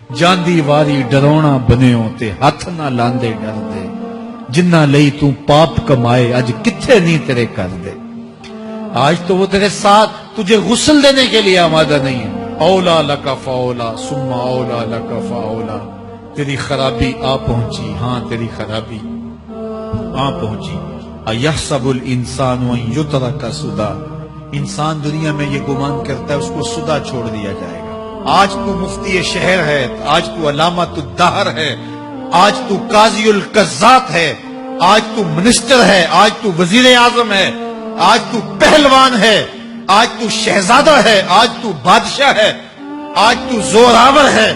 جاندی واری ڈرونا بنیو تے ہاتھ نہ لاندے ڈر دے، جنہ لئی تو پاپ کمائے اج کتھے نہیں تیرے کر دے۔ آج تو وہ تیرے ساتھ تجھے غسل دینے کے لیے آمادہ نہیں ہے۔ اولا لک فاولا ثم اولا لک فاولا، تیری خرابی آ پہنچی، ہاں تیری خرابی آ پہنچی۔ ایحسب الانسان ان یترک سدی، انسان دنیا میں یہ گمان کرتا ہے اس کو سدا چھوڑ دیا جائے گا۔ آج تو مفتی شہر ہے، آج تو علامۃ الدہر ہے، آج تو قاضی القضات ہے، آج تو منسٹر ہے، آج تو وزیر اعظم ہے، آج تو پہلوان ہے، آج تو شہزادہ ہے، آج تو بادشاہ ہے، آج تو زوراور ہے،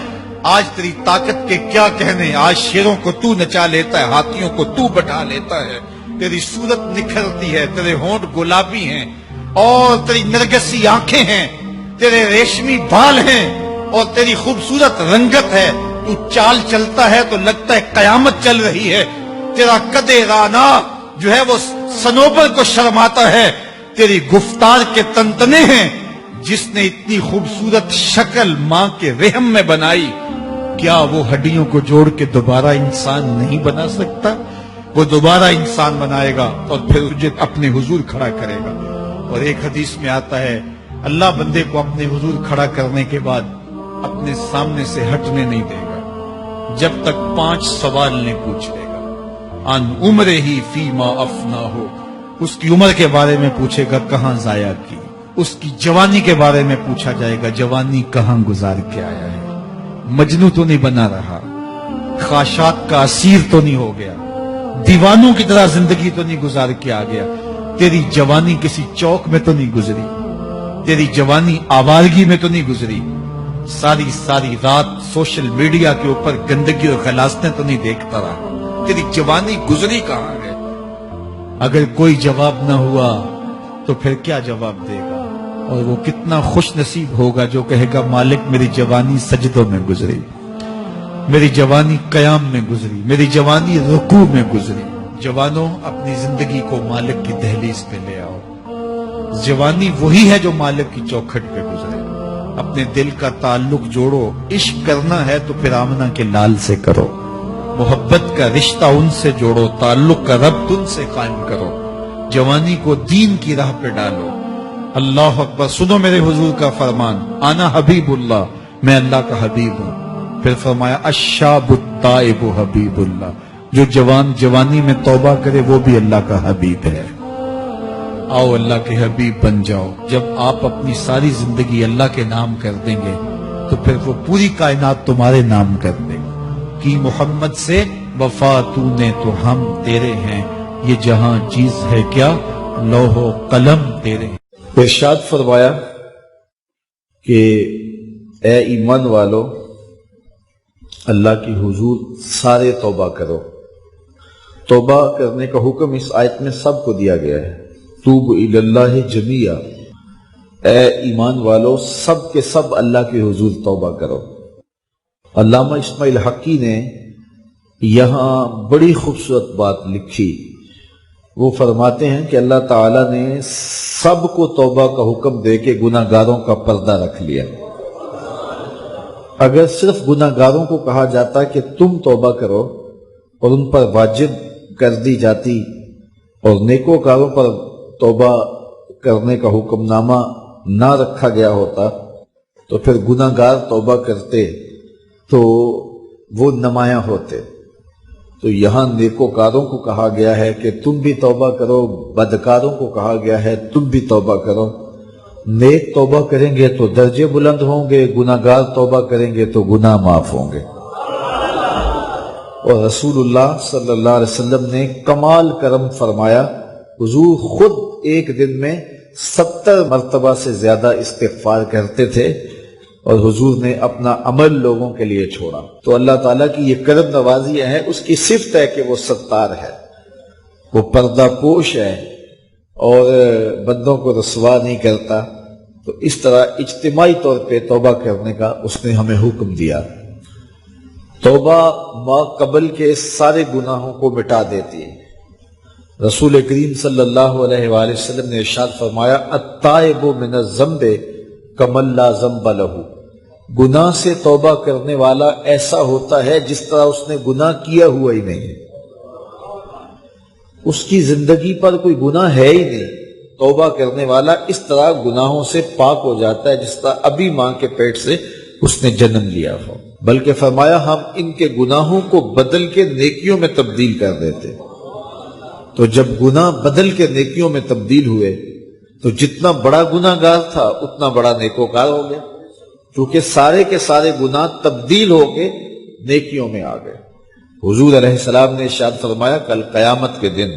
آج تیری طاقت کے کیا کہنے۔ آج شیروں کو تو نچا لیتا ہے، ہاتھیوں کو تو بٹھا لیتا ہے، تیری صورت نکھرتی ہے، تیرے ہونٹ گلابی ہیں اور تیری نرگسی آنکھیں ہیں، تیرے ریشمی بال ہیں اور تیری خوبصورت رنگت ہے۔ تو چال چلتا ہے تو لگتا ہے قیامت چل رہی ہے۔ تیرا قد رانا جو ہے وہ صنوبر کو شرماتا ہے۔ تیری گفتار کے تنتنے ہیں۔ جس نے اتنی خوبصورت شکل ماں کے رحم میں بنائی، کیا وہ ہڈیوں کو جوڑ کے دوبارہ انسان نہیں بنا سکتا؟ وہ دوبارہ انسان بنائے گا اور پھر تجھے اپنے حضور کھڑا کرے گا۔ اور ایک حدیث میں آتا ہے اللہ بندے کو اپنے حضور کھڑا کرنے کے بعد اپنے سامنے سے ہٹنے نہیں دے گا جب تک 5 سوال نہیں پوچھ لے گا۔ ان عمرہ ہی فیما افنا ہو، اس کی عمر کے بارے میں پوچھے گا کہاں ضائع کی۔ اس کی جوانی کے بارے میں پوچھا جائے گا جوانی کہاں گزار کے آیا ہے۔ مجنوں تو نہیں بنا رہا، خواہشات کا اسیر تو نہیں ہو گیا، دیوانوں کی طرح زندگی تو نہیں گزار کے آ گیا۔ تیری جوانی کسی چوک میں تو نہیں گزری، تیری جوانی آوارگی میں تو نہیں گزری، ساری رات سوشل میڈیا کے اوپر گندگی اور غلاظتیں تو نہیں دیکھتا رہا۔ تیری جوانی گزری کہاں ہے؟ اگر کوئی جواب نہ ہوا تو پھر کیا جواب دے گا؟ اور وہ کتنا خوش نصیب ہوگا جو کہے گا مالک میری جوانی سجدوں میں گزری، میری جوانی قیام میں گزری، میری جوانی رکوع میں گزری۔ جوانوں اپنی زندگی کو مالک کی دہلیز پہ لے آؤ۔ جوانی وہی ہے جو مالک کی چوکھٹ پہ گزرے۔ اپنے دل کا تعلق جوڑو، عشق کرنا ہے تو پھر آمنہ کے لال سے کرو، محبت کا رشتہ ان سے جوڑو، تعلق کا ربط ان سے قائم کرو، جوانی کو دین کی راہ پہ ڈالو۔ اللہ اکبر، سنو میرے حضور کا فرمان، انا حبیب اللہ، میں اللہ کا حبیب ہوں۔ پھر فرمایا الشاب التائب حبیب اللہ، جو جوان جوانی میں توبہ کرے وہ بھی اللہ کا حبیب ہے۔ آؤ اللہ کے حبیب بن جاؤ۔ جب آپ اپنی ساری زندگی اللہ کے نام کر دیں گے تو پھر وہ پوری کائنات تمہارے نام کر دے گی۔ کی محمد سے وفا تو نے تو ہم تیرے ہیں، یہ جہاں چیز ہے کیا لوح و قلم تیرے ہیں۔ ارشاد فرمایا کہ اے ایمان والو، اللہ کی حضور سارے توبہ کرو۔ توبہ کرنے کا حکم اس آیت میں سب کو دیا گیا ہے۔ توب الی اللہ جمیعا، اے ایمان والو سب کے سب اللہ کے حضور توبہ کرو۔ علامہ اسماعیل حقی نے یہاں بڑی خوبصورت بات لکھی۔ وہ فرماتے ہیں کہ اللہ تعالیٰ نے سب کو توبہ کا حکم دے کے گناہ گاروں کا پردہ رکھ لیا۔ اگر صرف گناہ گاروں کو کہا جاتا کہ تم توبہ کرو اور ان پر واجب کر دی جاتی اور نیکوکاروں پر توبہ کرنے کا حکم نامہ نہ رکھا گیا ہوتا تو پھر گناہ گار توبہ کرتے تو وہ نمایاں ہوتے۔ تو یہاں نیکوکاروں کو کہا گیا ہے کہ تم بھی توبہ کرو، بدکاروں کو کہا گیا ہے تم بھی توبہ کرو۔ نیک توبہ کریں گے تو درجے بلند ہوں گے، گناہ گار توبہ کریں گے تو گناہ معاف ہوں گے۔ اور رسول اللہ صلی اللہ علیہ وسلم نے کمال کرم فرمایا، حضور خود ایک دن میں 70 مرتبہ سے زیادہ استغفار کرتے تھے اور حضور نے اپنا عمل لوگوں کے لیے چھوڑا۔ تو اللہ تعالیٰ کی یہ کرم نوازی ہے، اس کی صفت ہے کہ وہ ستار ہے، وہ پردہ پوش ہے اور بندوں کو رسوا نہیں کرتا۔ تو اس طرح اجتماعی طور پہ توبہ کرنے کا اس نے ہمیں حکم دیا۔ توبہ ما قبل کے سارے گناہوں کو مٹا دیتی ہے۔ رسول کریم صلی اللہ علیہ وآلہ وسلم نے ارشاد فرمایا التائب من الذنب کمن لا ذنب لہ، گناہ سے توبہ کرنے والا ایسا ہوتا ہے جس طرح اس نے گناہ کیا ہوا ہی نہیں ہے، اس کی زندگی پر کوئی گناہ ہے ہی نہیں۔ توبہ کرنے والا اس طرح گناہوں سے پاک ہو جاتا ہے جس طرح ابھی ماں کے پیٹ سے اس نے جنم لیا ہو۔ بلکہ فرمایا ہم ان کے گناہوں کو بدل کے نیکیوں میں تبدیل کر دیتے۔ تو جب گناہ بدل کے نیکیوں میں تبدیل ہوئے تو جتنا بڑا گناہ گار تھا اتنا بڑا نیکوکار ہو گیا، کیونکہ سارے کے سارے گناہ تبدیل ہو کے نیکیوں میں آ گئے۔ حضور علیہ السلام نے ارشاد فرمایا کل قیامت کے دن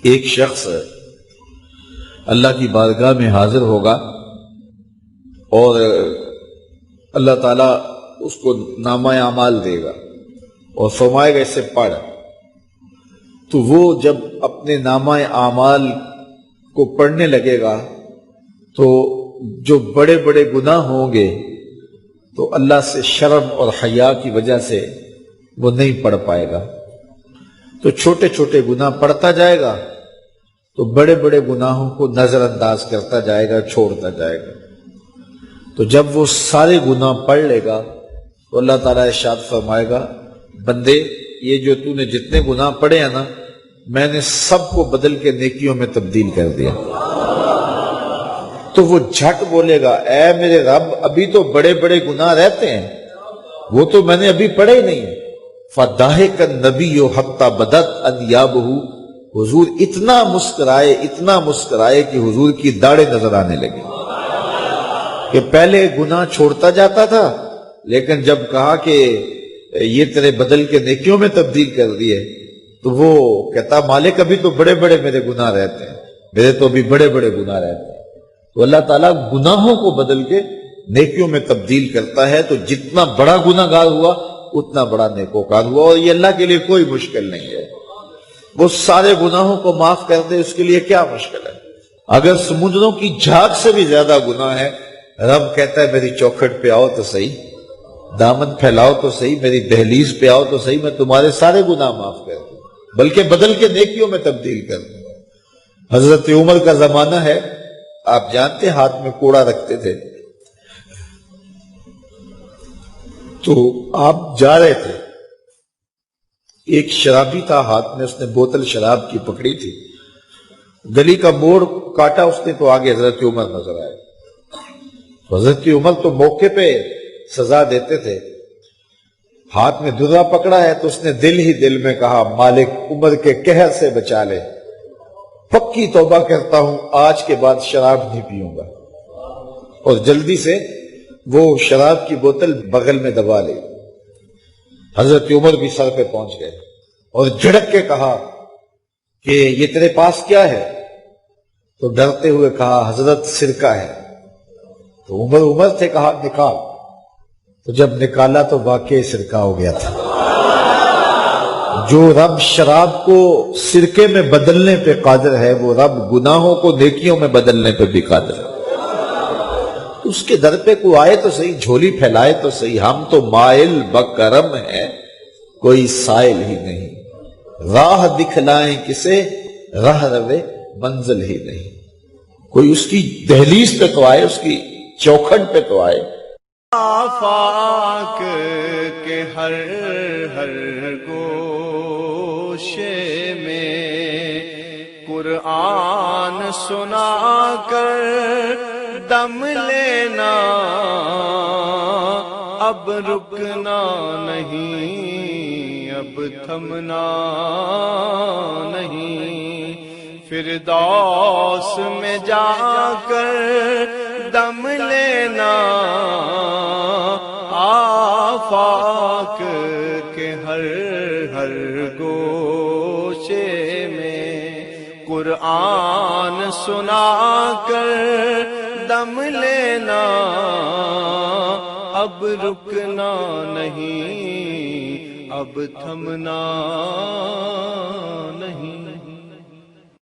ایک شخص اللہ کی بارگاہ میں حاضر ہوگا اور اللہ تعالیٰ اس کو نامہ اعمال دے گا اور فرمائے گا اسے پڑھ۔ تو وہ جب اپنے نامہ اعمال کو پڑھنے لگے گا تو جو بڑے بڑے گناہ ہوں گے تو اللہ سے شرم اور حیا کی وجہ سے وہ نہیں پڑھ پائے گا، تو چھوٹے چھوٹے گناہ پڑھتا جائے گا تو بڑے بڑے گناہوں کو نظر انداز کرتا جائے گا، چھوڑتا جائے گا۔ تو جب وہ سارے گناہ پڑھ لے گا تو اللہ تعالیٰ ارشاد فرمائے گا بندے یہ جو تو نے جتنے گناہ پڑھے ہیں نا میں نے سب کو بدل کے نیکیوں میں تبدیل کر دیا۔ تو وہ جھٹ بولے گا اے میرے رب ابھی تو بڑے بڑے گناہ رہتے ہیں، وہ تو میں نے ابھی پڑھے ہی نہیں۔ فَضَحِكَ النَّبِيُّ حَتَّى بَدَتْ أَنْيَابُهُ، حضور اتنا مسکرائے کہ حضور کی داڑھیں نظر آنے لگی، کہ پہلے گناہ چھوڑتا جاتا تھا لیکن جب کہا کہ یہ تیرے بدل کے نیکیوں میں تبدیل کر دیے تو وہ کہتا مالک ابھی تو بڑے بڑے میرے گناہ رہتے ہیں، میرے تو ابھی بڑے بڑے گناہ رہتے ہیں۔ تو اللہ تعالیٰ گناہوں کو بدل کے نیکیوں میں تبدیل کرتا ہے، تو جتنا بڑا گناہ گار ہوا اتنا بڑا نیکوکار ہوا، اور یہ اللہ کے لیے کوئی مشکل نہیں ہے۔ وہ سارے گناہوں کو معاف کر دے، اس کے لیے کیا مشکل ہے؟ اگر سمندروں کی جھاگ سے بھی زیادہ گناہ ہے، رب کہتا ہے میری چوکھٹ پہ آؤ تو صحیح، دامن پھیلاؤ تو صحیح، میری دہلیز پہ آؤ تو صحیح، میں تمہارے سارے گناہ معاف کر دوں، بلکہ بدل کے نیکیوں میں تبدیل کر دوں۔ حضرت عمر کا زمانہ ہے، آپ جانتے ہاتھ میں کوڑا رکھتے تھے، تو آپ جا رہے تھے، ایک شرابی تھا، ہاتھ میں اس نے بوتل شراب کی پکڑی تھی، گلی کا موڑ کاٹا اس نے تو آگے حضرت عمر نظر آئے۔ حضرت عمر تو موقع پہ سزا دیتے تھے، ہاتھ میں درہ پکڑا ہے تو اس نے دل ہی دل میں کہا مالک عمر کے قہر سے بچا لے، پکی توبہ کرتا ہوں آج کے بعد شراب نہیں پیوں گا، اور جلدی سے وہ شراب کی بوتل بغل میں دبا لی۔ حضرت عمر بھی سر پہ پہنچ گئے اور جھڑک کے کہا کہ یہ تیرے پاس کیا ہے؟ تو ڈرتے ہوئے کہا حضرت سرکہ ہے۔ تو عمر سے کہا نکال، تو جب نکالا تو واقعی سرکہ ہو گیا تھا۔ جو رب شراب کو سرکے میں بدلنے پہ قادر ہے وہ رب گناہوں کو نیکیوں میں بدلنے پہ بھی قادر ہے۔ اس کے در پہ کوئی آئے تو صحیح، جھولی پھیلائے تو صحیح، ہم تو مائل بکرم ہیں کوئی سائل ہی نہیں، راہ دکھلائیں کسے راہ روے منزل ہی نہیں، کوئی اس کی دہلیز پہ تو آئے، اس کی چوکھٹ پہ تو آئے۔ آفاق کے ہر ہر گوشے میں قرآن سنا کر دم لینا، اب رکنا نہیں، اب تھمنا نہیں، فردوس میں جا کر دم لینا، آفاق کے ہر ہر گوشے میں قرآن سنا کر دم لینا، اب رکنا نہیں، اب تھمنا نہیں۔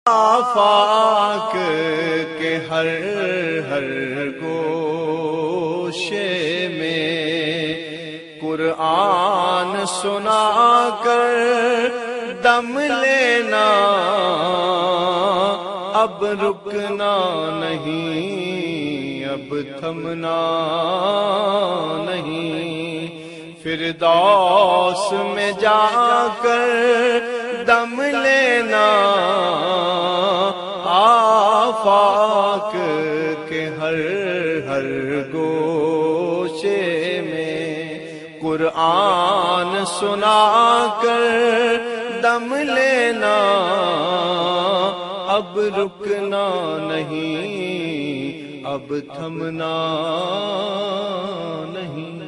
آفاق کے ہر ہر گوشے میں قرآن سنا کر دم لینا، اب رکنا نہیں، اب تھمنا نہیں، فردوس میں جا کر دم لینا، آفاق کے ہر ہر گوشے میں قرآن سنا کر دم لینا، اب رکنا نہیں، اب تھمنا نہیں۔